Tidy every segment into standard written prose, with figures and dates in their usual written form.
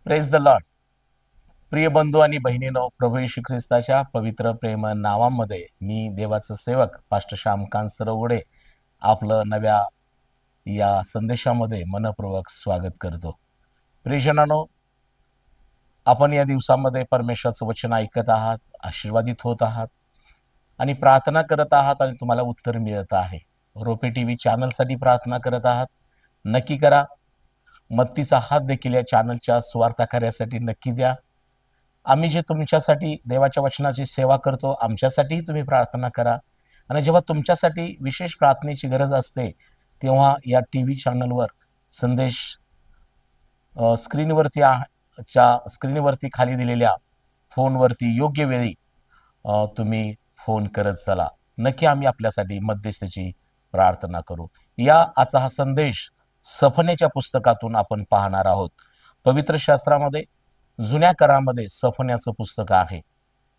Praise the Lord. प्रिय बंधू आणि बहिणीनो, प्रभू येशू ख्रिस्ताच्या पवित्र प्रेम नावामध्ये मी देवाचा सेवक पास्टर श्यामकांत सरवडे आपलं नव्या या संदेशामध्ये मनपूर्वक स्वागत करतो. प्रियजनांनो, आपण या दिवसामध्ये परमेश्वराचं वचन ऐकत आहात, आशीर्वादित होत आहात आणि प्रार्थना करत आहात आणि तुम्हाला उत्तर मिळत आहे. रोपे टीव्ही चॅनलसाठी प्रार्थना करत आहात, नक्की करा. मत्तीचा हात देखील या चॅनलच्या स्वार्थ कार्यासाठी नक्की द्या. आम्ही जे तुमच्यासाठी देवाच्या वचनाची सेवा करतो, आमच्यासाठीही तुम्ही प्रार्थना करा. आणि जेव्हा तुमच्यासाठी विशेष प्रार्थनेची गरज असते, तेव्हा या टी व्ही चॅनलवर संदेश स्क्रीनवरती खाली दिलेल्या फोनवरती योग्य वेळी तुम्ही फोन करत चला. नक्की आम्ही आपल्यासाठी मध्यस्थीची प्रार्थना करू. आजचा हा संदेश सफनेच्या पुस्तकातून आपण पाहणार आहोत. पवित्र शास्त्रामध्ये जुन्या करामध्ये सफन्याचं पुस्तक आहे.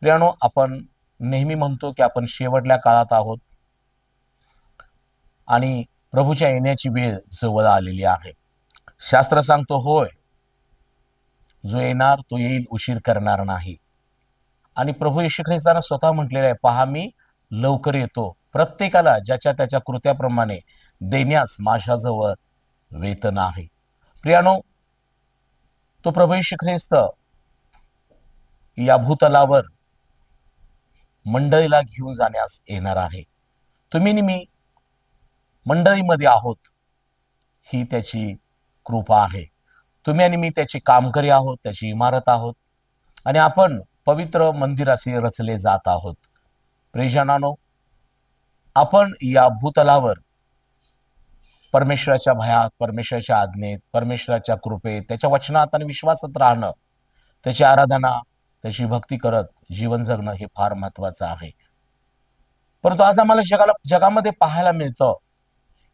प्रियानो, आपण नेहमी म्हणतो की आपण शेवटल्या काळात आहोत आणि प्रभूच्या येण्याची वेळ जवळ आलेली आहे. शास्त्र सांगतो, होय, जो येणार तो येईल, उशीर करणार नाही. आणि प्रभू येशू ख्रिस्तानं स्वतः म्हटलेलं आहे, पहा मी लवकर येतो, प्रत्येकाला ज्याच्या त्याच्या कृत्याप्रमाणे देण्यास माझ्याजवळ वेतन आहे. प्रियानो, तो प्रभू येशू ख्रिस्त या भूतलावर मंडळीला घेऊन जाण्यास येणार आहे. तुम्ही आणि मी मंडळीमध्ये आहोत, ही त्याची कृपा आहे. तुम्ही आणि मी त्याची कामकरी आहोत, त्याची इमारत आहोत आणि आपण पवित्र मंदिराशी रचले जात आहोत. प्रियजनांनो, आपण या भूतलावर परमेश्वराच्या भयात, परमेश्वराच्या आज्ञेत, परमेश्वराच्या कृपेत, त्याच्या वचनात आणि विश्वासात राहणं, त्याची आराधना, त्याची भक्ती करत जीवन जगणं हे फार महत्वाचं आहे. परंतु आज आम्हाला जगामध्ये पाहायला मिळतं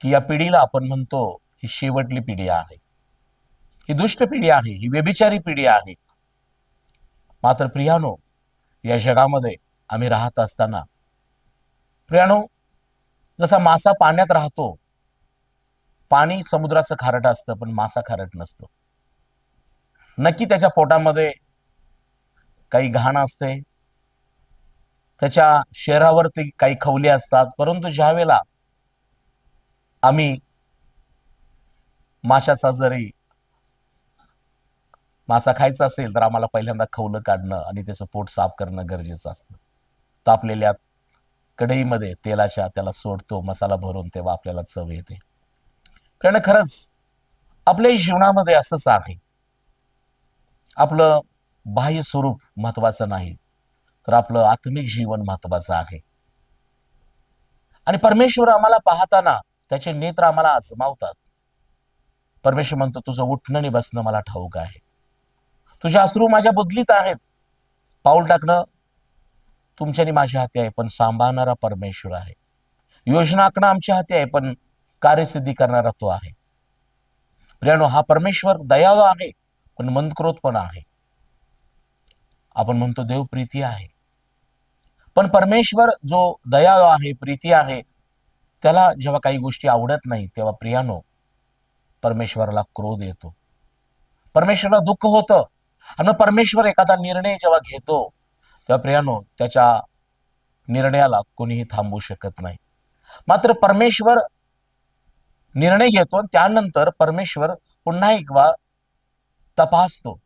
की या पिढीला आपण म्हणतो ही शेवटली पिढी आहे, ही दुष्ट पिढी आहे, ही व्यभिचारी पिढी आहे. मात्र प्रियानो, या जगामध्ये आम्ही राहत असताना प्रियानो, जसा मासा पाण्यात राहतो, पाणी समुद्राचं खारट असतं पण मासा खारट नसतो. नक्की त्याच्या पोटामध्ये काही घाण असते, त्याच्या शरीरावरती काही खवले असतात, परंतु ज्या वेळेला आम्ही जरी मासा खायचा असेल तर आम्हाला पहिल्यांदा खवलं काढणं आणि त्याचं पोट साफ करणं गरजेचं असतं. तापलेल्या कढईमध्ये त्याला सोडतो मसाला भरून, तेव्हा आपल्याला चव येते. कारण खरंच आपल्या जीवनामध्ये असंच आहे. आपलं बाह्य स्वरूप महत्वाचं नाही, तर आपलं आत्मिक जीवन महत्वाचं आहे. आणि परमेश्वर आम्हाला पाहताना त्याचे नेत्र आम्हाला आजमावतात. परमेश्वर म्हणतो, तुझं उठणं आणि बसणं मला ठाऊक आहे, तुझे अश्रू माझ्या बुद्धीत आहेत. पाऊल टाकणं तुमच्या आणि माझ्या हाती आहे, पण सांभाळणारा परमेश्वर आहे. योजना आखणं आमच्या हाती आहे, पण कार्यसिद्धी करणारा तो आहे. प्रियानो, हा परमेश्वर दयाळू आहे, पण मनक्रोध पण आहे. आपण म्हणतो देव प्रीती आहे, पण परमेश्वर जो दयाळू आहे, प्रीती आहे, त्याला जेव्हा काही गोष्टी आवडत नाही, तेव्हा प्रियानो परमेश्वराला क्रोध येतो, परमेश्वराला दुःख होतं. आणि परमेश्वर एखादा निर्णय जेव्हा घेतो, तेव्हा प्रियानो त्याच्या निर्णयाला कोणीही थांबवू शकत नाही. मात्र परमेश्वर निर्णय घेतो आणि त्यानंतर परमेश्वर पुन्हा एकदा तपासतो.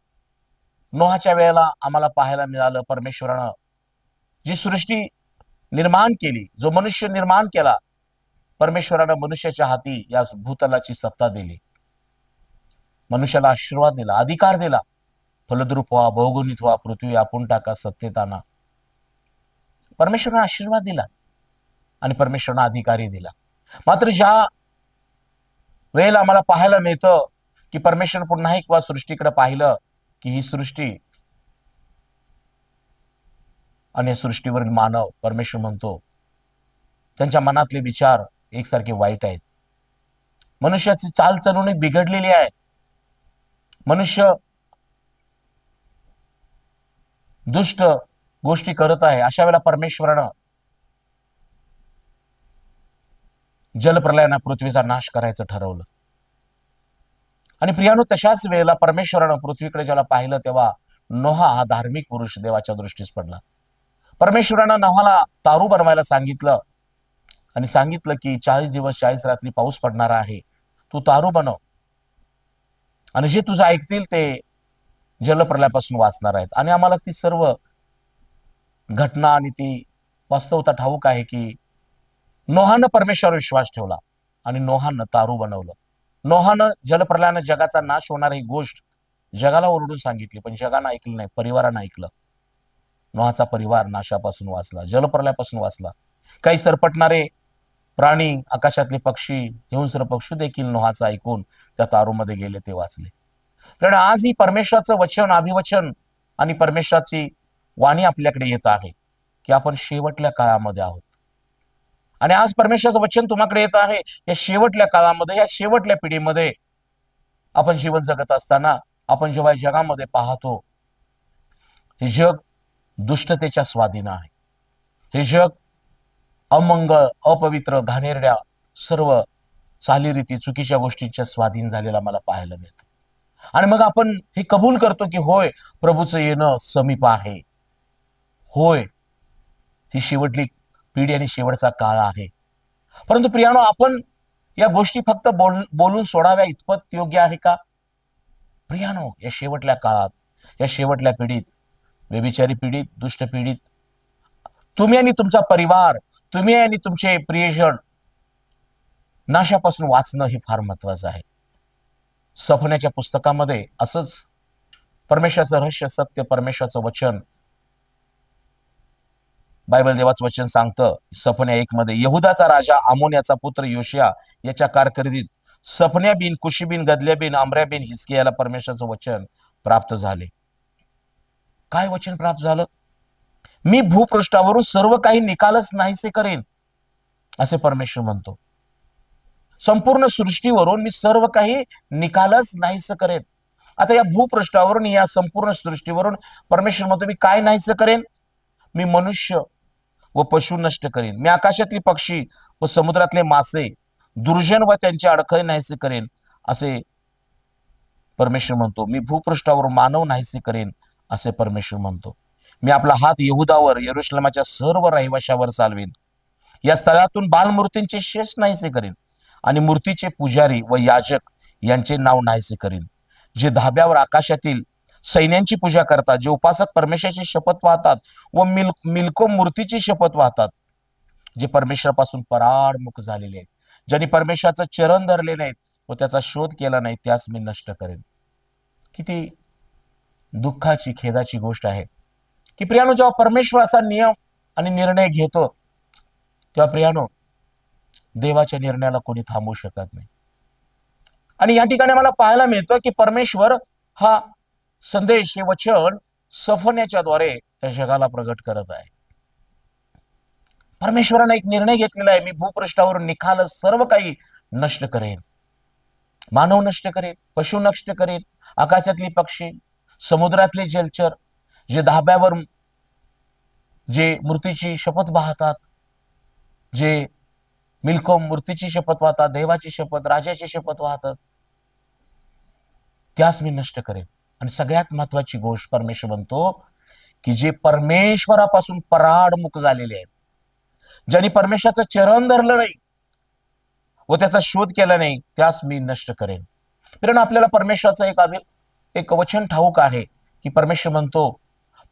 नोहाच्या वेळेला आम्हाला पाहायला मिळालं, परमेश्वरानं जी सृष्टी निर्माण केली, जो मनुष्य निर्माण केला, परमेश्वरानं मनुष्याच्या हाती या भूतलाची सत्ता दिली, मनुष्याला आशीर्वाद दिला, अधिकार दिला, फलद्रूप व्हा, बहुगुणित व्हा, पृथ्वी आपण टाका, सत्तेत आणा. परमेश्वरानं आशीर्वाद दिला आणि परमेश्वरानं अधिकारी दिला. मात्र ज्या वेळेला आम्हाला पाहायला मिळतं की परमेश्वर पुन्हा एकदा सृष्टीकडे पाहिलं की ही सृष्टी आणि सृष्टीवरील मानव, परमेश्वर म्हणतो त्यांच्या मनातले विचार एकसारखे वाईट आहेत. मनुष्याची चालचलून बिघडलेली आहे. मनुष्य दुष्ट गोष्टी करत आहे. अशा वेळेला परमेश्वरानं जलप्रलयानं पृथ्वीचा नाश करायचं ठरवलं आणि प्रियानो, तशाच वेळेला परमेश्वरानं पृथ्वीकडे ज्याला पाहिलं तेव्हा नोहा हा धार्मिक पुरुष देवाच्या दृष्टीस पडला. परमेश्वरानं नोहाला तारू बनवायला सांगितलं आणि सांगितलं की 40 दिवस 40 रात्री पाऊस पडणार आहे, तू तारू बनव आणि जे तुझं ऐकतील ते जलप्रलयापासून वाचणार आहेत. आणि आम्हाला ती सर्व घटना आणि ती वास्तवता ठाऊक आहे की नोहानं परमेश्वरावर विश्वास ठेवला आणि नोहानं तारू बनवलं. नोहानं जलप्रलयानं जगाचा नाश होणार ही गोष्ट जगाला ओरडून सांगितली, पण जगानं ऐकलं नाही, परिवारानं ऐकलं. नोहाचा परिवार नाशापासून वाचला, जलप्रलयापासून वाचला. काही सरपटणारे प्राणी, आकाशातले पक्षी, हिंस्र पक्षी देखील नोहाचं ऐकून त्या तारूमध्ये गेले, ते वाचले. कारण आज ही परमेश्वराचं वचन, अभिवचन आणि परमेश्वराची वाणी आपल्याकडे येत आहे की आपण शेवटल्या काळामध्ये आहोत. आणि आज परमेश्वराचं वचन तुम्हाकडे येत आहे या शेवटल्या काळामध्ये, या शेवटल्या पिढीमध्ये आपण जीवन जगत असताना आपण जेव्हा जगामध्ये पाहतो, हे जग दुष्टतेच्या स्वाधीन आहे. हे जग अमंगळ, अपवित्र, घाणेरड्या सर्व चालीरीती, चुकीच्या गोष्टींच्या स्वाधीन झालेला मला पाहायला मिळतं. आणि मग आपण हे कबूल करतो की होय, प्रभूचं येणं समीप आहे. होय, ही शेवटली पिढी आणि शेवटचा काळ आहे. परंतु प्रियानो, आपण या गोष्टी फक्त बोलून सोडाव्या इतपत योग्य आहे का? प्रियानो, या शेवटल्या काळात, या शेवटल्या पिढीत, व्यभिचारी पिढीत, दुष्ट पिढीत तुम्ही आणि तुमचा परिवार, तुम्ही आणि तुमचे प्रियजन नाशापासून वाचणं हे फार महत्वाचं आहे. सफण्याच्या पुस्तकामध्ये असंच परमेश्वराचं रहस्य, सत्य, परमेश्वराचं वचन, बायबल देवाचं वचन सांगतं सफन्या 1 मध्ये, यहुदाचा राजा आमोन्याचा पुत्र योशिया याच्या कारकिर्दीत सफन्या बिन, कुशी बिन, गदल्या बिन, आमऱ्या बिन हिजकियाला परमेश्वराचं वचन प्राप्त झाले. काय वचन प्राप्त झालं? मी भूपृष्ठावरून सर्व काही निकालच नाहीसे करेन, असे परमेश्वर म्हणतो. संपूर्ण सृष्टीवरून मी सर्व काही निकालच नाहीसे करेन. आता या भूपृष्ठावरून, या संपूर्ण सृष्टीवरून परमेश्वर म्हणतो मी काय नाहीसे करेन? मी मनुष्य व पशु नष्ट करेन, मी आकाशातली पक्षी व समुद्रातले मासे, दुर्जन व त्यांचे अडखळे नाहीसे करेन, असे परमेश्वर म्हणतो. मी भूपृष्ठावर मानव नाहीसे करेन, असे परमेश्वर म्हणतो. मी आपला हात यहुदावर, यरुशलेमाच्या सर्व रहिवाशावर चालवेन. या स्थळातून बालमूर्तींचे शेष नाहीसे करेन आणि मूर्तीचे पुजारी व याजक यांचे नाव नाहीसे करेन. जे धाब्यावर आकाशातील सैन्यांची पूजा करतात, जे उपासक परमेश्वराची शपथ वाहतात व मिल्को मूर्तीची शपथ वाहतात, जे परमेश्वरापासून पराडमुख झालेले आहेत, ज्यांनी परमेश्वराचं चरण धरले नाहीत व त्याचा शोध केला नाही, त्यास मी नष्ट करेन. किती दुःखाची, खेदाची गोष्ट आहे की प्रियानो, जेव्हा परमेश्वर असा नियम आणि निर्णय घेतो तेव्हा प्रियानो, देवाच्या निर्णयाला कोणी थांबवू शकत नाही. आणि या ठिकाणी मला पाहायला मिळतं की परमेश्वर हा संदेश, हे वचन सफन्याच्या द्वारे या जगाला प्रगट करत आहे. परमेश्वराने एक निर्णय घेतलेला आहे, मी भूपृष्ठावरून निखाल सर्व काही नष्ट करेन. मानव नष्ट करेन, पशु नष्ट करेन, आकाशातली पक्षी, समुद्रातले जलचर, जे धाब्यावर जे मूर्तीची शपथ वाहतात, जे मिल्को मूर्तीची शपथ वाहतात, देवाची शपथ, राजाची शपथ वाहतात, त्यास मी नष्ट करेन. आणि सगळ्यात महत्वाची गोष्ट परमेश्वर म्हणतो की जे परमेश्वरापासून पराडमुख झालेले आहेत, ज्यांनी परमेश्वराचं चरण धरलं नाही व त्याचा शोध केला नाही, त्यास मी नष्ट करेन. कारण आपल्याला परमेश्वराचं एक वचन ठाऊक आहे की परमेश्वर म्हणतो,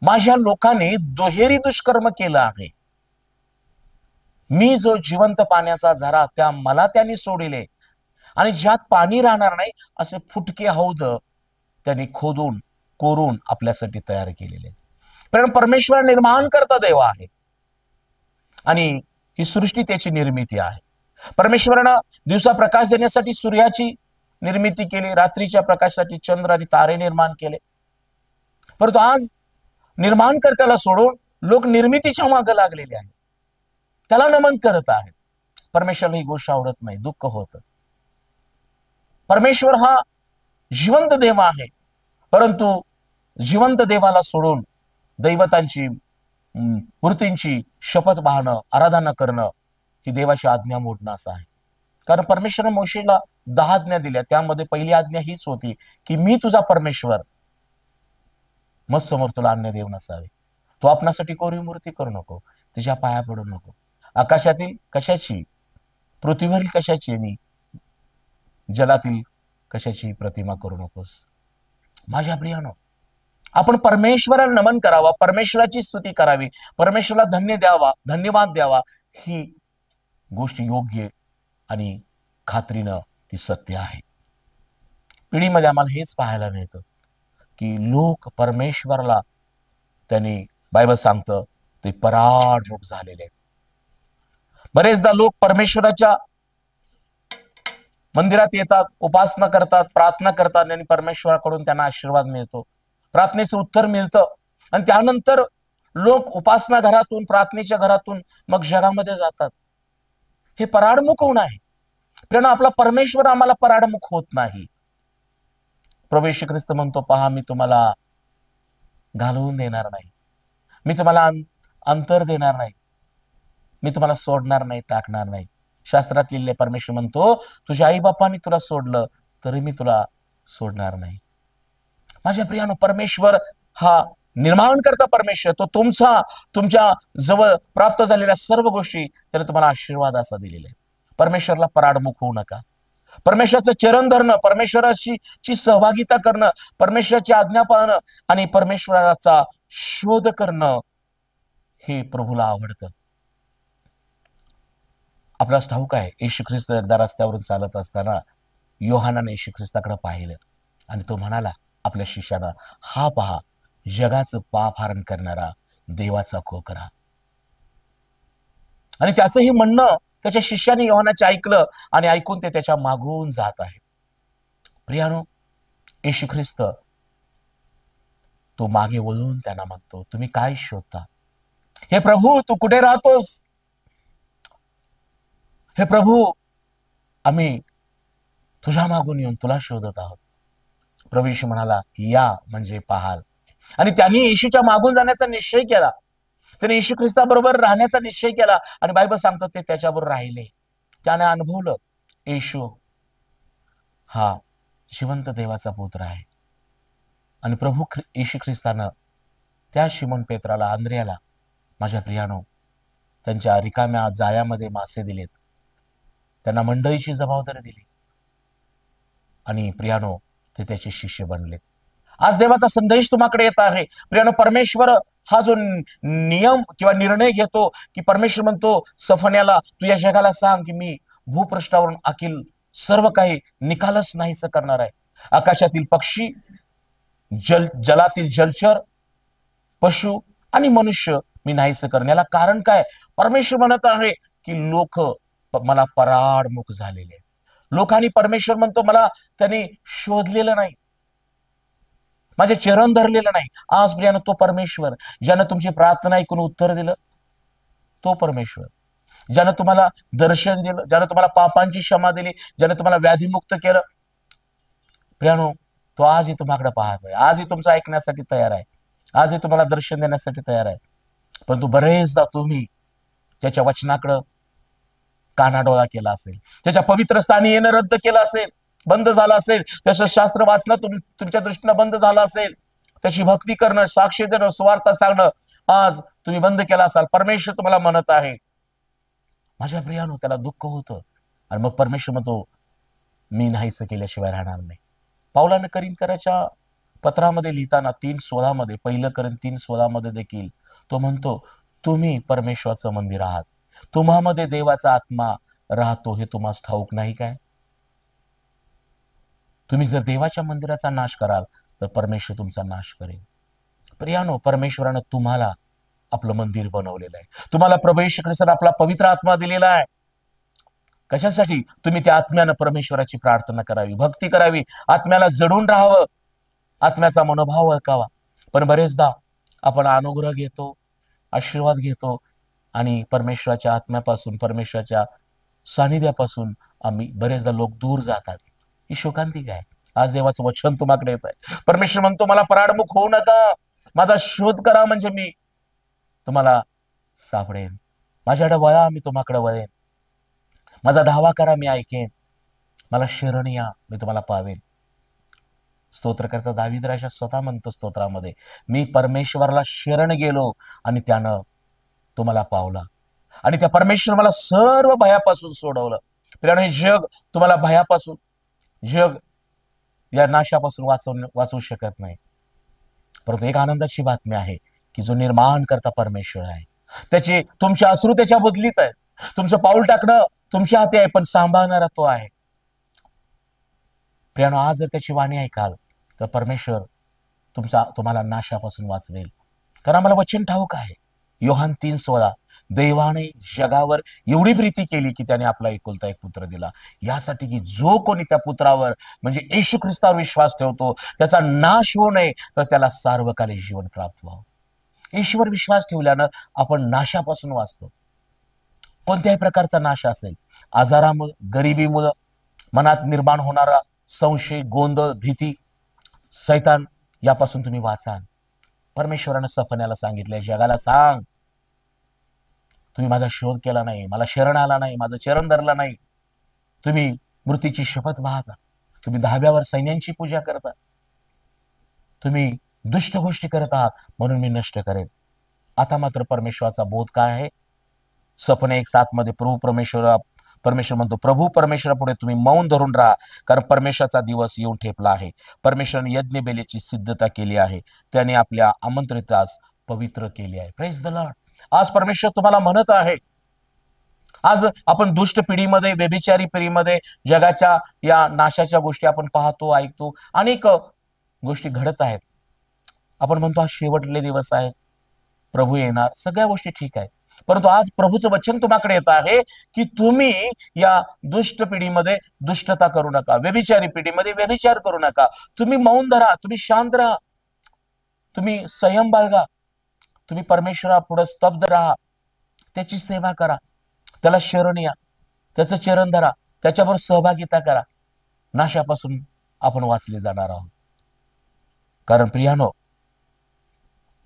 माझ्या लोकांनी दुहेरी दुष्कर्म केलं आहे. मी जो जिवंत पाण्याचा झरा त्या मला त्यांनी सोडिले आणि ज्यात पाणी राहणार नाही असे फुटके हौद त्यांनी खोदून कोरून आपल्यासाठी तयार केलेले. कारण परमेश्वर निर्माण करता देव आहे आणि ही सृष्टी त्याची निर्मिती आहे. परमेश्वरानं दिवसा प्रकाश देण्यासाठी सूर्याची निर्मिती केली, रात्रीच्या प्रकाशासाठी चंद्र आणि तारे निर्माण केले. परंतु आज निर्माणकर्त्याला सोडून लोक निर्मितीच्या मागे लागलेले आहेत, त्याला नमन करत आहेत. परमेश्वरला ही गोष्ट आवडत नाही, दुःख होतं. परमेश्वर हा जिवंत देव आहे, परंतु जिवंत देवाला सोडून दैवतांची, मूर्तींची शपथ वाहणं, आराधना करणं ही देवाची आज्ञा मोडणं असं आहे. कारण परमेश्वराने मोशेला 10 आज्ञा दिल्या, त्यामध्ये पहिली आज्ञा हीच होती की मी तुझा परमेश्वर, मग समोर तुला अन्य देव नसावे. तो आपणासाठी कोरी मूर्ती करू नको, तिच्या पाया पडू नको. आकाशातील कशाची, पृथ्वीवरील कशाची आणि जलातील कशाची प्रतिमा करू नकोस. माझ्या प्रियानो, आपण परमेश्वराला नमन करावा, परमेश्वराची स्तुती करावी, परमेश्वराला धन्यवाद द्यावा. ही गोष्ट योग्य आणि खात्रीनं ती सत्य आहे. पिढीमध्ये आम्हाला हेच पाहायला मिळतं की लोक परमेश्वराला, त्यांनी बायबल सांगतं, ते पराडमूक झालेले आहेत. बरेचदा लोक परमेश्वराच्या मंदिरात येतात, उपासना करतात, प्रार्थना करतात आणि परमेश्वराकडून त्यांना आशीर्वाद मिळतो, प्रार्थनेचं उत्तर मिळतं. आणि त्यानंतर लोक उपासना घरातून, प्रार्थनेच्या घरातून मग जगामध्ये जातात. हे पराडमुख होणं आहे. प्रिय, आपला परमेश्वर आम्हाला पराडमुख होत नाही. प्रभू येशू ख्रिस्त म्हणतो, पहा मी तुम्हाला घालवून देणार नाही, मी तुम्हाला अंतर देणार नाही, मी तुम्हाला सोडणार नाही, टाकणार नाही. शास्त्रात लिहिले परमेश्वर म्हणतो, तुझ्या आई बापांनी तुला सोडलं तरी मी तुला सोडणार नाही. माझ्या प्रियानो, परमेश्वर हा निर्माण करता परमेश्वर, तो तुमच्या जवळ प्राप्त झालेल्या सर्व गोष्टी त्याने तुम्हाला आशीर्वाद असा दिलेला आहे. परमेश्वरला पराडमुख होऊ नका. परमेश्वराचं चरण धरणं, परमेश्वराची सहभागिता करणं, परमेश्वराची आज्ञा पाळणं आणि परमेश्वराचा शोध करणं हे प्रभूला आवडतं. आपल्याला ठाऊक आहे, येशू ख्रिस्त एकदा रस्त्यावरून चालत असताना योहानाने येशू ख्रिस्ताकडे पाहिलं आणि तो म्हणाला आपल्या शिष्याला, हा पहा जगाचं पाप हरण करणारा देवाचा कोकरा. आणि त्याचं हे म्हणणं त्याच्या शिष्याने योहानाचे ऐकलं आणि ऐकून ते त्याच्या मागून जात आहे. प्रियानो, येशू ख्रिस्त तो मागे वळून त्यांना म्हणतो, तुम्ही काय शोधता? हे प्रभू, तू कुठे राहतोस? हे प्रभू, आम्ही तुझ्या मागून येऊन तुला शोधत आहोत. प्रभू येशू म्हणाला, या म्हणजे पाहाल. आणि त्यांनी येशूच्या मागून जाण्याचा निश्चय केला, त्याने येशू ख्रिस्ताबरोबर राहण्याचा निश्चय केला आणि बायबल सांगतात ते त्याच्याबरोबर राहिले. त्याने अनुभवलं येशू हा जिवंत देवाचा पुत्र आहे. आणि प्रभू येशू ख्रिस्तानं त्या शिमोन पेत्राला, आंद्रियाला, माझ्या प्रियानो, त्यांच्या रिकाम्या जाळ्यामध्ये मासे दिलेत, त्यांना मंडळीची जबाबदारी दिली आणि प्रियानो ते त्याचे शिष्य बनलेत. आज देवाचा संदेश तुम्हाकडे येत आहे. प्रियानो, परमेश्वर हा जो नियम किंवा निर्णय घेतो की परमेश्वर म्हणतो सफन्याला, तू या जगाला सांग की मी भूपृष्ठावरून आखील सर्व काही निकालच नाहीस करणार आहे. आकाशातील पक्षी, जलातील जलचर, पशु आणि मनुष्य मी नाहीस करेन. याला कारण काय? परमेश्वर म्हणत आहे की लोक मला पराडमुख झालेले आहेत. लोकांनी, परमेश्वर म्हणतो, मला त्यांनी शोधलेलं नाही, माझे चरण धरलेलं नाही. आज प्रियानं तो परमेश्वर ज्यानं तुमची प्रार्थना ऐकून उत्तर दिलं, तो परमेश्वर ज्यानं तुम्हाला दर्शन दिलं, ज्यानं तुम्हाला पापांची क्षमा दिली, ज्यानं तुम्हाला व्याधीमुक्त केलं, प्रियानो तो आजही तुम्हाकडे पाहत आहे, आजही तुमचं ऐकण्यासाठी तयार आहे, आजही तुम्हाला दर्शन देण्यासाठी तयार आहे. परंतु बरेचदा तुम्ही त्याच्या वचनाकडं कानाडोळा केला असेल, त्याच्या पवित्र स्थानी येणं रद्द केलं असेल, बंद झालं असेल, त्याचं शास्त्र वाचणं तुमच्या दृष्टीनं बंद झालं असेल, त्याची भक्ती करणं, साक्ष देणं, सुवार्थ सांगणं आज तुम्ही बंद केला असाल. परमेश्वर तुम्हाला म्हणत आहे, माझ्या प्रियानो, त्याला दुःख होतं आणि मग परमेश्वर म्हणतो मी नाहीच केल्याशिवाय राहणार नाही. पावलानं करिंथकराच्या पत्रामध्ये लिहिताना 3:16 मध्ये, पहिलं करीन 3:16 मध्ये देखील तो म्हणतो, तुम्ही परमेश्वराचं मंदिर आहात, तुम्हामध्ये देवाचा आत्मा राहतो, हे तुम्हाला ठाऊक नाही काय? तुम्ही जर देवाच्या मंदिराचा नाश कराल तर परमेश्वर तुमचा नाश करेल. प्रियानो, परमेश्वरानं तुम्हाला आपलं मंदिर बनवलेलं आहे, तुम्हाला प्रभू येशू ख्रिस्ताने आपला पवित्र आत्मा दिलेला आहे. कशासाठी? तुम्ही त्या आत्म्यानं परमेश्वराची प्रार्थना करावी, भक्ती करावी, आत्म्याला जडून राहावं, आत्म्याचा मनोभाव ओळखावा. पण बरेचदा आपण अनुग्रह घेतो, आशीर्वाद घेतो आणि परमेश्वराच्या आत्म्यापासून, परमेश्वराच्या सानिध्यापासून आम्ही बरेचदा लोक दूर जातात. ही शोकांतिक आहे. आज देवाचं वचन तुम्हाकडे येत आहे. परमेश्वर म्हणतो, मला पराडमुख होऊ नका, माझा शोध करा म्हणजे मी तुम्हाला सापडेन. माझ्याकडे वळा, मी तुम्हाकडे वळेन. माझा धावा करा, मी ऐकेन. मला शरण या, मी तुम्हाला पावेन. स्तोत्रकर्ता दावीद राजा स्वतः म्हणतो स्तोत्रामध्ये, मी परमेश्वराला शरण गेलो आणि त्यानं तो मला पावला, आणि त्या परमेश्वर मला सर्व भयापासून सोडवलं. प्रियानो, हे जग तुम्हाला भयापासून, जग या नाशापासून वाचवू शकत नाही. परंतु एक आनंदाची बातमी आहे की जो निर्माण करता परमेश्वर आहे, त्याचे तुमचे अश्रू त्याच्या बदलीत आहेत. तुमचं पाऊल टाकणं तुमच्या हाती आहे, पण सांभाळणारा तो आहे. प्रियानो, आज जर त्याची वाणी ऐकाल तर परमेश्वर तुम्हाला नाशापासून वाचवेल. कारण आम्हाला वचन ठाऊक आहे, योहान 3:16, देवाने जगावर एवढी प्रीती केली की त्याने आपला एकुलता एक पुत्र दिला, यासाठी की जो कोणी त्या पुत्रावर म्हणजे येशू ख्रिस्तावर विश्वास ठेवतो त्याचा नाश होऊ नये, तर त्याला सार्वकालिक जीवन प्राप्त व्हावं. येशूवर विश्वास ठेवल्यानं आपण नाशापासून वाचतो. कोणत्याही प्रकारचा नाश असेल, आजारामुळे, गरिबीमुळे, मनात निर्माण होणारा संशय, गोंधळ, भीती, सैतान, यापासून तुम्ही वाचाल. परमेश्वरानं सपन्याला सांगितलंय, जगाला सांग, तुम्ही माझा शोध केला नाही, मला शरण आला नाही, माझं चरण धरलं नाही, तुम्ही मृत्यूची शपथ वाहता, तुम्ही 10व्यावर सैन्यांची पूजा करता, तुम्ही दुष्ट गोष्टी करत आहात, म्हणून मी नष्ट करेन. आता मात्र परमेश्वराचा बोध काय आहे? सपने 1:7 मध्ये परमेश्वर म्हणतो, प्रभू परमेश्वरा पुढे तुम्ही मौन धरून राहा, कारण परमेश्वराचा दिवस येऊन ठेपला आहे. परमेश्वराने यज्ञ बेलेची सिद्धता केली आहे, त्याने आपल्या आमंत्रितास पवित्र केले आहे. Praise the Lord. आज परमेश्वर तुम्हाला म्हणत आहे, आज आपण दुष्ट पिढीमध्ये, व्यभिचारी पिढीमध्ये, जगाच्या या नाशाच्या गोष्टी आपण पाहतो, ऐकतो, अनेक गोष्टी घडत आहेत. आपण म्हणतो आज शेवटले दिवस आहेत, प्रभू येणार, सगळ्या गोष्टी ठीक आहे. परंतु आज प्रभूचं वचन तुम्हाकडे येत आहे की तुम्ही या दुष्ट पिढीमध्ये दुष्टता करू नका, व्यभिचारी पिढीमध्ये व्यभिचार करू नका. तुम्ही मौन धरा, तुम्ही शांत राहा, तुम्ही संयम बाळगा, तुम्ही परमेश्वरा पुढे स्तब्ध राहा, त्याची सेवा करा, त्याला शरण या, त्याचं चरण धरा, त्याच्याबरोबर सहभागिता करा. नाशापासून आपण वाचले जाणार आहोत. कारण प्रियानो,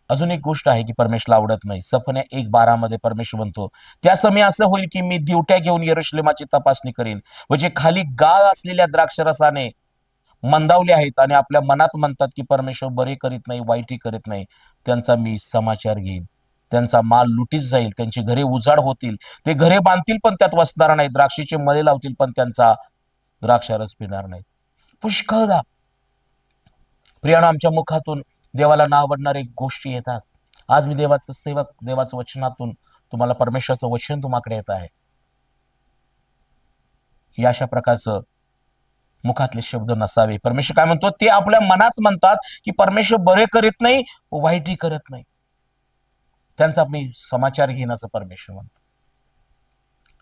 अजून एक गोष्ट आहे की परमेश्वरला आवडत नाही. सपने 1:12 मध्ये परमेश्वर म्हणतो, त्या समय असं होईल की मी दिवट्या घेऊन यरूशलेमाची तपासणी करीन, म्हणजे खाली गाळ असलेल्या द्राक्षरसाने मंदावले आहेत आणि आपल्या मनात म्हणतात की परमेश्वर बरे करीत नाही, वाईटही करीत नाही, त्यांचा मी समाचार घेईन. त्यांचा माल लुटीत जाईल, त्यांची घरे उजाड होतील, ते घरे बांधतील पण त्यात वसणार नाही, द्राक्षीचे मळे लावतील पण त्यांचा द्राक्षारस पिणार नाही. पुष्कळदा प्रियानो, आमच्या मुखातून देवाला न आवडणारे गोष्टी येतात. आज मी देवाचं सेवक, देवाचं वचनातून तुम्हाला परमेश्वराचं वचन तुम्हाकडे येत आहे. या अशा प्रकारचं मुखातले शब्द नसावे. परमेश्वर काय म्हणतो, ते आपल्या मनात म्हणतात की परमेश्वर बरे करीत नाही, वाईटही करत नाही, त्यांचा मी समाचार घेईन, असं परमेश्वर म्हणतो.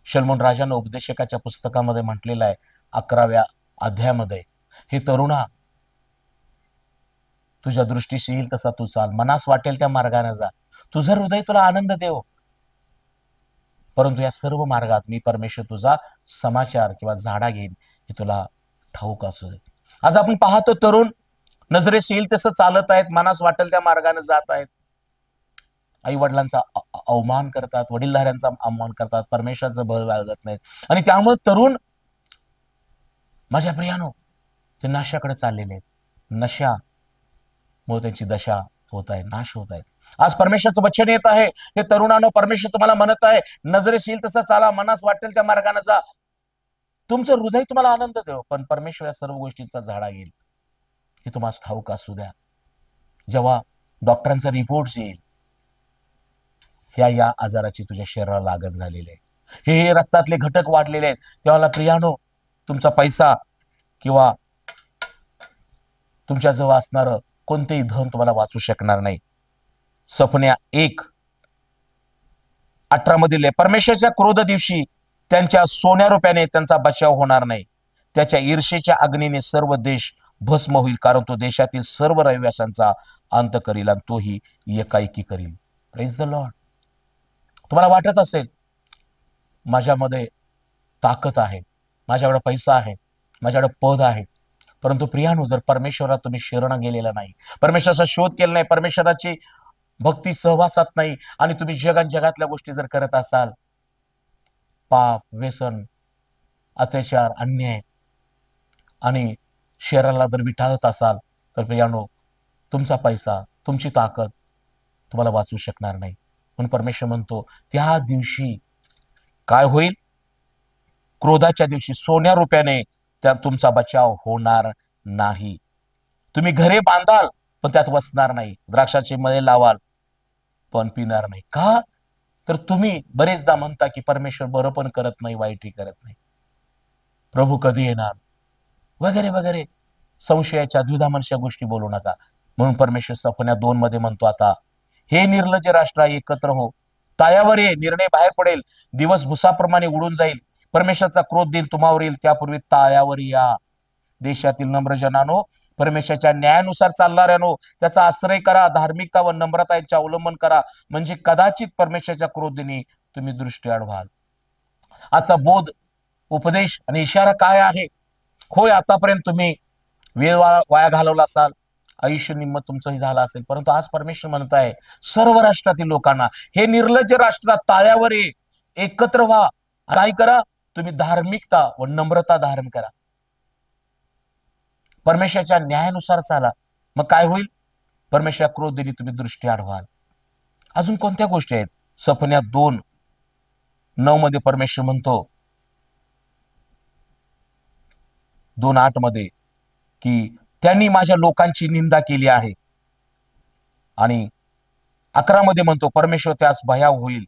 शलोमोन राजानं उपदेशकाच्या पुस्तकामध्ये म्हटलेलं आहे 11व्या अध्यायामध्ये, हे तरुणा, तुझ्या दृष्टीशी येईल तसा तू चाल, मनास वाटेल त्या मार्गाने जा, तुझं हृदय तुला आनंद देव, परंतु या सर्व मार्गात मी परमेश्वर तुझा समाचार किंवा झाडा घेईन, हे तुला ठाऊक असू दे. आज आपण पाहतो तरुण नजरेस येईल तसं चालत आहेत, मनास वाटेल त्या मार्गाने जात आहेत, आई वडिलांचा अवमान करतात, वडीलधाऱ्यांचा अवमान करतात, परमेश्वराचं बळ बाळगत नाहीत, आणि त्यामुळे तरुण माझ्या प्रियानो ते नाशाकडे चाललेले आहेत. नशामुळे त्यांची दशा होत आहे, नाश होत आहे. आज परमेश्वराचं वचन येत आहे, हे तरुणांनो, परमेश्वर तुम्हाला म्हणत आहे, नजरेस येईल तसा चाला, मनास वाटेल त्या मार्गाने जा, तुमचं हृदय तुम्हाला आनंद देव, पण परमेश्वर या सर्व गोष्टींचा झाडा येईल, हे तुम्हाला ठाऊक असू द्या. जेव्हा डॉक्टरांचा रिपोर्ट येईल, या आजाराची तुझ्या शरीराला लागण झालेली आहे, हे रक्तातले घटक वाढलेले आहेत, तेव्हा प्रियानो, तुमचा पैसा किंवा तुमच्या जवळ असणारं कोणतेही धन तुम्हाला वाचू शकणार नाही. सपन्या 1:18 मध्ये, परमेश्वराच्या क्रोध दिवशी त्यांच्या सोन्या रुपयाने त्यांचा बचाव होणार नाही, त्याच्या ईर्षेच्या अग्नीने सर्व देश भस्म होईल, कारण तो देशातील सर्व रहिवाशांचा अंत करील आणि तोही एकाएकी करील. Praise the Lord. तुम्हाला वाटत असेल माझ्यामध्ये ताकद आहे, माझ्याकडे पैसा आहे, माझ्याकडे पद आहे, परंतु प्रियानो, जर परमेश्वरात तुम्ही शरण गेलेला नाही, परमेश्वराचा शोध केला नाही, परमेश्वराची भक्ती सहवासात नाही, आणि तुम्ही जगातल्या गोष्टी जर करत असाल, पाप, व्यसन, अत्याचार, अन्याय, आणि शरीराला जर विटाळत असाल तर प्रियानो, तुमचा पैसा, तुमची ताकद तुम्हाला वाचू शकणार नाही. म्हणून परमेश्वर म्हणतो त्या दिवशी काय होईल? क्रोधाच्या दिवशी सोन्या रुपयाने त्या तुमचा बचाव होणार नाही. तुम्ही घरे बांधाल पण त्यात वसणार नाही, द्राक्षाचे मळे लावाल पण पिणार नाही. का? तर तुम्ही बरेचदा म्हणता की परमेश्वर बरं पण करत नाही, वाईटही करत नाही, प्रभू कधी येणार वगैरे वगैरे संशयाच्या द्विधामनशा गोष्टी बोलू नका. म्हणून परमेश्वर सपन्या 2 मध्ये म्हणतो, आता हे निर्लज्ज राष्ट्र एकत्र हो, तायावर ये, निर्णय बाहेर पडेल, दिवस भुसाप्रमाणे उडून जाईल, परमेश्वराचा क्रोध दिन तुम्हावर येईल, त्यापूर्वी तायावर या. देशातील नम्रजनानो, परमेश्वराच्या न्यायानुसार चालणाऱ्यानो, त्याचा आश्रय करा, धार्मिकता व नम्रता यांचे अवलंबन करा, म्हणजे कदाचित परमेश्वराच्या क्रोधदिनी तुम्ही दृष्टीआड व्हाल. आजचा बोध, उपदेश आणि इशारा काय आहे? होय, आतापर्यंत तुम्ही वेळ वाया घालवला असाल, आयुष्य निम्म तुमचंही झालं असेल, परंतु आज परमेश्वर म्हणत आहे सर्व राष्ट्रातील लोकांना, हे निर्लज्ज राष्ट्र, ताळ्यावर ये, एकत्र व्हा, काय करा? तुम्ही धार्मिकता व नम्रता धारण करा, परमेश्वराच्या न्यायानुसार चाला. मग काय होईल? परमेश्वर क्रोध दिली तुम्ही दृष्टी आड व्हाल. अजून कोणत्या गोष्टी आहेत? सपन्यात 2:9 मध्ये परमेश्वर म्हणतो, 2:8 मध्ये, की त्यांनी माझ्या लोकांची निंदा केली आहे. आणि 11 मध्ये म्हणतो परमेश्वर त्यास भयाव होईल.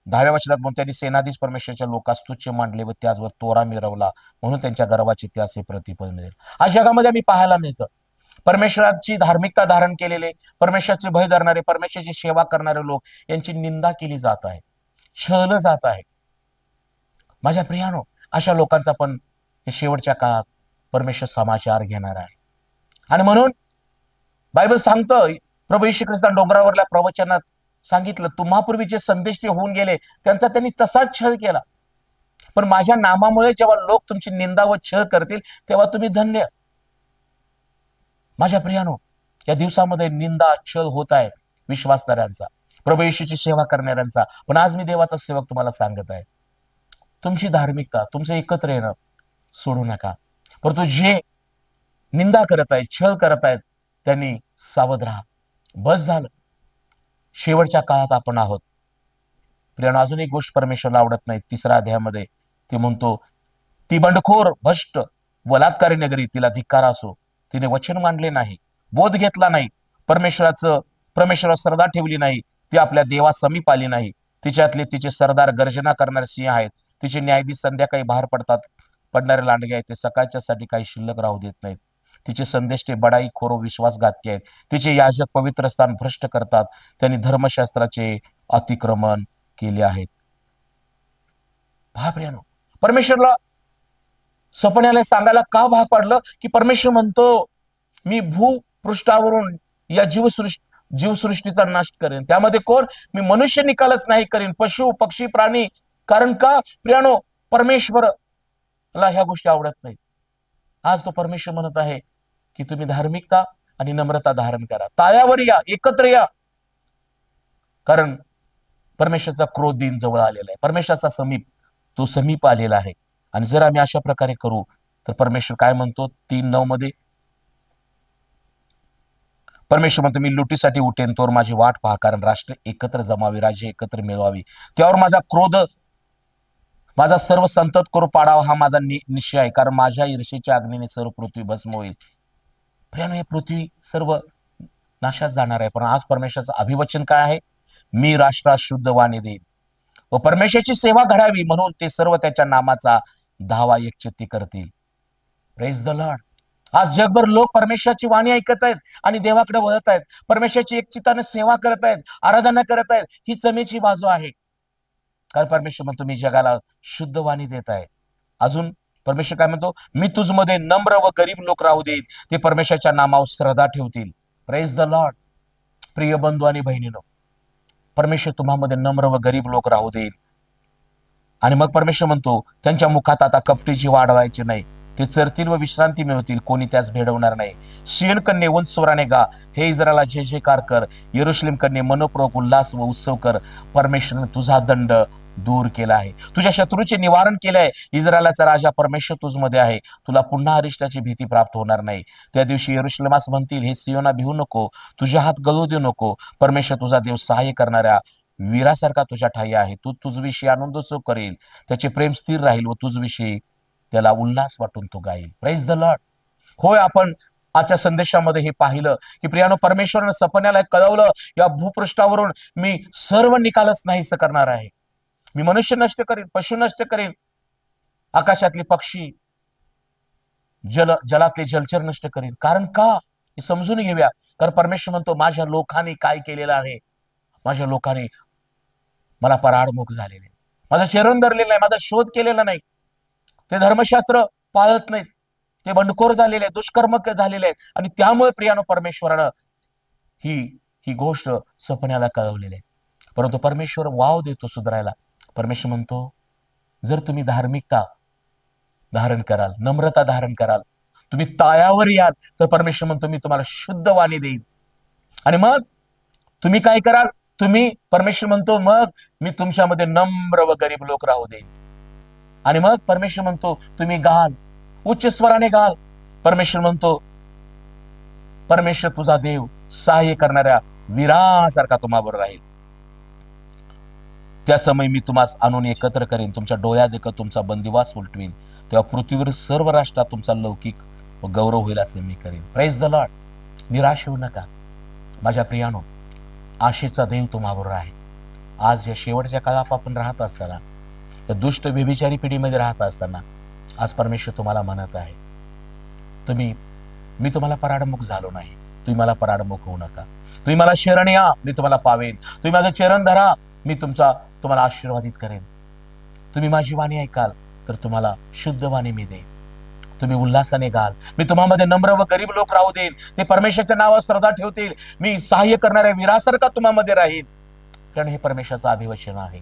10व्या वचनात म्हणतो, त्यांनी सेनाधीश परमेश्वराच्या लोकांस तुच्छ मांडले व त्याचवर तोरा मिरवला, म्हणून त्यांच्या गर्वाचे त्यास हे प्रतिफळ मिळेल. आज जगामध्ये आम्ही पाहायला मिळतं, परमेश्वराची धार्मिकता धारण केलेले, परमेश्वराचे भय धरणारे, परमेश्वराची सेवा करणारे लोक यांची निंदा केली जात आहे, छळलं जात आहे. माझ्या प्रियानो, अशा लोकांचा पण हे शेवटच्या काळात परमेश्वर समाचार घेणार आहे. आणि म्हणून बायबल सांगतं, प्रभू येशू ख्रिस्तान डोंगरावरल्या प्रवचनात सांगितलं, तुम्हापूर्वी जे संदेश ते होऊन गेले त्यांचा त्यांनी तसाच छळ केला, पण माझ्या नामामुळे जेव्हा लोक तुमची निंदा व छळ करतील तेव्हा तुम्ही धन्य. माझ्या प्रियानो, या दिवसामध्ये निंदा छळ होत आहे विश्वासणाऱ्यांचा, प्रभू येशूची सेवा करणाऱ्यांचा. पण आज मी देवाचा सेवक तुम्हाला सांगत आहे, तुमची धार्मिकता, तुमचं एकत्र येणं सोडू नका. परंतु जे निंदा करत आहेत, छळ करत आहेत, त्यांनी सावध राहा. बस झालं, शेवटच्या काळात आपण आहोत. प्रियानो, अजून एक गोष्ट परमेश्वरला आवडत नाही. 3ऱ्या अध्यायामध्ये ती म्हणतो, ती बंडखोर, भ्रष्ट, बलात्कारी नगरी, तिला धिक्कार असो, तिने वचन मांडले नाही, बोध घेतला नाही, परमेश्वरावर श्रद्धा ठेवली नाही, ती आपल्या देवा समीप आली नाही. तिच्यातले तिचे सरदार गर्जना करणारे सिंह आहेत, तिचे न्यायाधीश संध्याकाळी बाहेर पडणारे लांडगे आहेत, ते सकाळच्या साठी काही शिल्लक राहू देत नाहीत. तिचे संदेष्टे बडाई खोरो विश्वासघातकी आहेत, तिचे याजक पवित्र स्थान भ्रष्ट करतात, त्यांनी धर्मशास्त्राचे अतिक्रमण केले आहेत. प्रियानो, परमेश्वरला सपन्याला सांगायला का भाग पाडलं? की परमेश्वर म्हणतो, मी भूपृष्ठावरून या जीवसृष्टीचा नाश करेन. त्यामध्ये कोण? मी मनुष्य निकालच नाही करेन, पशु पक्षी प्राणी. कारण का प्रियानो? परमेश्वरला ह्या गोष्टी आवडत नाहीत. आज तो परमेश्वर म्हणत आहे की तुम्ही धार्मिकता आणि नम्रता धारण करा, ताळ्यावर या, एकत्र या, कारण परमेश्वराचा क्रोध दिन जवळ आलेला आहे, परमेश्वराचा तो समीप आलेला आहे. आणि जर आम्ही अशा प्रकारे करू तर परमेश्वर काय म्हणतो? 3:9 मध्ये परमेश्वर म्हणतो, मी लुटीसाठी उठेन, तोवर माझी वाट पहा, कारण राष्ट्र एकत्र जमावी, राज्य एकत्र मिळवावी, त्यावर माझा क्रोध, माझा सर्व संतत करू पाडावा, हा माझा निश्चय आहे, कारण माझ्या ईर्षेच्या अग्नीने सर्व पृथ्वी भस्म होईल. प्रियानो, हे पृथ्वी सर्व नाशात जाणार आहे, पण आज परमेश्वराचं अभिवचन काय आहे? मी राष्ट्रास शुद्ध वाणी देईन व परमेश्वराची सेवा घडावी, म्हणून ते सर्व त्याच्या नामाचा धावा एकचित्ती करतील. Praise the Lord. आज जगभर लोक परमेश्वराची वाणी ऐकत आहेत आणि देवाकडे वळत आहेत, परमेश्वराची एकचित्ताने सेवा करत आहेत, आराधना करत आहेत. ही चमेची बाजू आहे, कारण परमेश्वर म्हणतो, मी जगाला शुद्ध वाणी देत आहे. अजून परमेश्वर काय म्हणतो? मी तुझमध्ये नम्र व गरीब लोक राहू देईन, ते परमेश्वराच्या नामावर श्रद्धा ठेवतील. Praise the Lord. प्रिय बंधू आणि बहिणीनो, परमेश्वर तुम्हामध्ये नम्र व गरीब लोक राहू देईल. आणि मग परमेश्वर म्हणतो, त्यांच्या मुखात आता कपटीची वाढवायची नाही, ते चरतील व विश्रांती मिळवतील, कोणी त्यास भेडवणार नाही. सियोन कन्ये उंच स्वराने गा, हे इस्रायला जय जयकार कर, यरूशलेम कन्ये मनोपूर्वक उल्हास व उत्सव कर, परमेश्वराने तुझा दंड दूर केला आहे, तुझ्या शत्रूचे निवारण केले आहे. इस्रायलाचा राजा परमेश्वर तुझमध्ये आहे, तुला पुन्हा अरिष्टाची भीती प्राप्त होणार नाही. त्या दिवशी यरूशलेमास म्हणतील, हे सियोना भिवू नको, तुझे हात गळू देऊ नको. परमेश्वर तुझा देव सहाय्य करणाऱ्या वीरासारखा तुझ्या ठाई आहे. तू तुझविषयी आनंदोत्सव करेल, त्याचे प्रेम स्थिर राहील व तुझविषयी त्याला उल्हास वाटून तो गाईल. Praise the Lord. होय, आपण आजच्या संदेशामध्ये हे पाहिलं की प्रियानो, परमेश्वरानं सपन्याला कळवलं, या भूपृष्ठावरून मी सर्व निकालच नाहीसं करणार आहे. मी मनुष्य नष्ट करीन, पशु नष्ट करीन, आकाशातले पक्षी, जलातले जलचर नष्ट करीन. कारण का? हे समजून घेऊया. कारण परमेश्वर म्हणतो, माझ्या लोकांनी काय केलेलं आहे? माझ्या लोकांनी मला पराडमुख झालेले, माझं चरण धरलेलं नाही, माझा शोध केलेला नाही, ते धर्मशास्त्र पाळत नाहीत, ते बंडखोर झालेले, दुष्कर्म झालेले आहेत. आणि त्यामुळे प्रियानो, परमेश्वरानं ही ही गोष्ट सपन्याला कळवलेली आहे. परंतु परमेश्वर वाव देतो सुधारायला. परमेश्वर म्हणतो, जर तुम्ही धार्मिकता धारण कराल, नम्रता धारण कराल, तुम्ही तायावर याल, तर परमेश्वर म्हणतो, मी तुम्हाला शुद्ध वाणी देईन. आणि मग तुम्ही काय कराल? तुम्ही, परमेश्वर म्हणतो, मग मी तुमच्यामध्ये नम्र व गरीब लोक राहू देईन. आणि मग परमेश्वर म्हणतो, तुम्ही गाल, उच्च स्वराने गाल. परमेश्वर म्हणतो, परमेश्वर तुझा देव सहाय्य करणाऱ्या वीरासारखा तुम्हाबरोबर राहील. त्या समय मी तुम्हास आणून एकत्र करेन, तुमच्या डोळ्यात देखत तुमचा बंदिवास उलटवीन. तेव्हा पृथ्वीवर सर्व राष्ट्रात तुमचा लौकिक व गौरव होईल असे मी करेन. Praise the Lord. निराश होऊ नका माझ्या प्रियानो, आशेचा देव तुम्हाबरोबर आहे. आज या शेवटच्या काळात आपण राहत असताना, या दुष्ट व्यभिचारी पिढीमध्ये राहत असताना, आज परमेश्वर तुम्हाला म्हणत आहे, मी तुम्हाला पराडमुख झालो नाही, तुम्ही मला पराडमुख होऊ नका. तुम्ही मला शरण या, मी तुम्हाला पावेन. तुम्ही माझं चरण धरा, मी तुम्हाला आशीर्वादित करेन. तुम्ही माझी वाणी ऐकाल, तर तुम्हाला शुद्ध वाणी मी देईन. तुम्ही उल्हासाने गाल, मी तुम्हामध्ये नम्र व गरीब लोक राहू देईन. ते परमेश्वराच्या नावावर श्रद्धा ठेवतील. मी सहाय्य करणाऱ्या वीरासारखा तुम्हामध्ये राहील. कारण हे परमेश्वराचं अभिवचन आहे.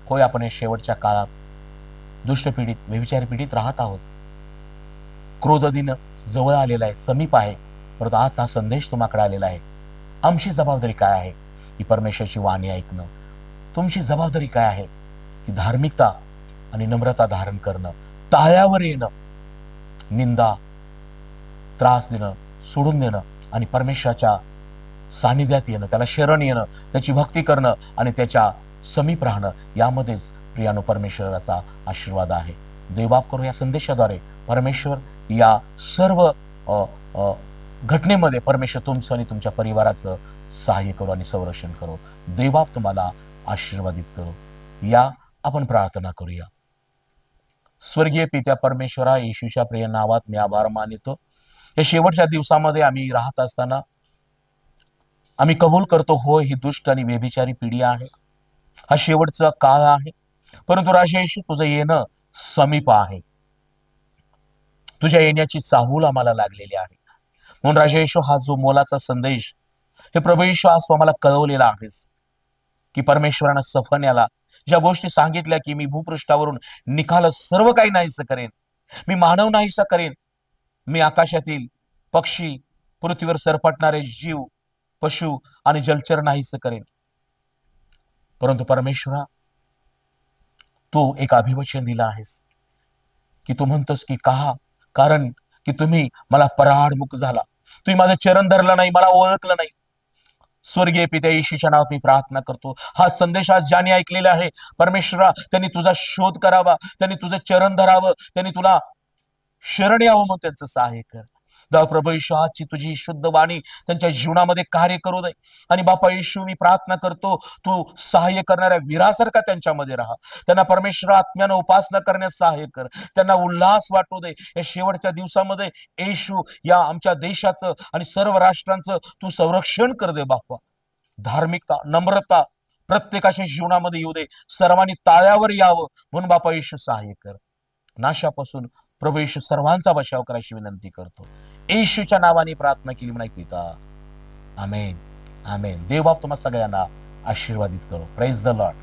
होय, आपण शेवटच्या काळात दुष्ट पीडित, व्यभिचारी पीडित राहत आहोत. क्रोध दिन जवळ आलेला आहे, समीप आहे. परंतु आज हा संदेश तुम्हाकडे आलेला आहे. आमची जबाबदारी काय आहे? ही परमेश्वराची वाणी ऐकणं. तुमची जबाबदारी काय आहे? की धार्मिकता आणि नम्रता धारण करणं, ताळ्यावर येणं, निंदा, त्रास देणं सोडून देणं आणि परमेश्वराच्या सानिध्यात येणं, त्याला शरण येणं, त्याची भक्ती करणं आणि त्याच्या समीप राहणं, यामध्येच प्रियानो परमेश्वराचा आशीर्वाद आहे. देवबाप करू, या संदेशाद्वारे परमेश्वर या सर्व घटनेमध्ये परमेश्वर तुमचं आणि तुमच्या परिवाराचं सहाय्य करू आणि संरक्षण करू. देवबाप तुम्हाला आशीर्वादित करू. या आपण प्रार्थना करूया. स्वर्गीय पित्या परमेश्वरा, येशूच्या प्रिय नावात मी आभार मानितो. या शेवटच्या दिवसामध्ये आम्ही राहत असताना आम्ही कबूल करतो, होय, ही दुष्ट आणि व्यभिचारी पिढी आहे, हा शेवटचा काळ आहे. परंतु राजा येशू, तुझं येणं समीप आहे. तुझ्या येण्याची चाहूल आम्हाला लागलेली आहे. म्हणून राजा येशू, हा जो मोलाचा संदेश हे प्रभू येशू आज तू आम्हाला कळवलेला आहेस की परमेश्वरानं सफन्याला ज्या गोष्टी सांगितल्या की मी भूपृष्ठावरून निकाल सर्व काही नाहीसं करेन, मी मानव नाहीसा करेन, मी आकाशातील पक्षी, पृथ्वीवर सरपटणारे जीव, पशु आणि जलचर नाहीसं करेन. परंतु परमेश्वरा, तू एक अभिवचन दिला आहेस की तू म्हणतोस की कारण की तुम्ही मला पराडमुख झाला, तुम्ही माझं चरण धरलं नाही, मला ओळखलं नाही. स्वर्गीय पित्या येशूच्या नावात मी प्रार्थना करतो, हा संदेश आज ज्याने ऐकलेला आहे परमेश्वरा, त्यांनी तुझा शोध करावा, त्यांनी तुझं चरण धरावं, त्यांनी तुला शरण यावं, म्हणून त्यांचं सहाय्य कर. प्रभू येशू, आजची तुझी शुद्ध वाणी त्यांच्या जीवनामध्ये कार्य करू दे. आणि बापा येशू, मी प्रार्थना करतो, तू सहाय्य करणाऱ्या वीरासारखा त्यांच्यामध्ये राहा. त्यांना परमेश्वर आत्म्यानं उपासना करण्यास सहाय्य कर, त्यांना उल्हास वाटू दे. या शेवटच्या दिवसामध्ये येशू, या आमच्या देशाचं आणि सर्व राष्ट्रांचं तू संरक्षण कर दे बापा. धार्मिकता, नम्रता प्रत्येकाच्या जीवनामध्ये येऊ दे. सर्वांनी ताळ्यावर यावं म्हणून बापा येशू सहाय्य कर. नाशापासून प्रभू येशू सर्वांचा बचाव करायची विनंती करतो. येशूच्या नावाने प्रार्थना केली म्हणा पिता. आमेन, आमेन. देव बाप तुम्हा सगळ्यांना आशीर्वादित करो. Praise the Lord.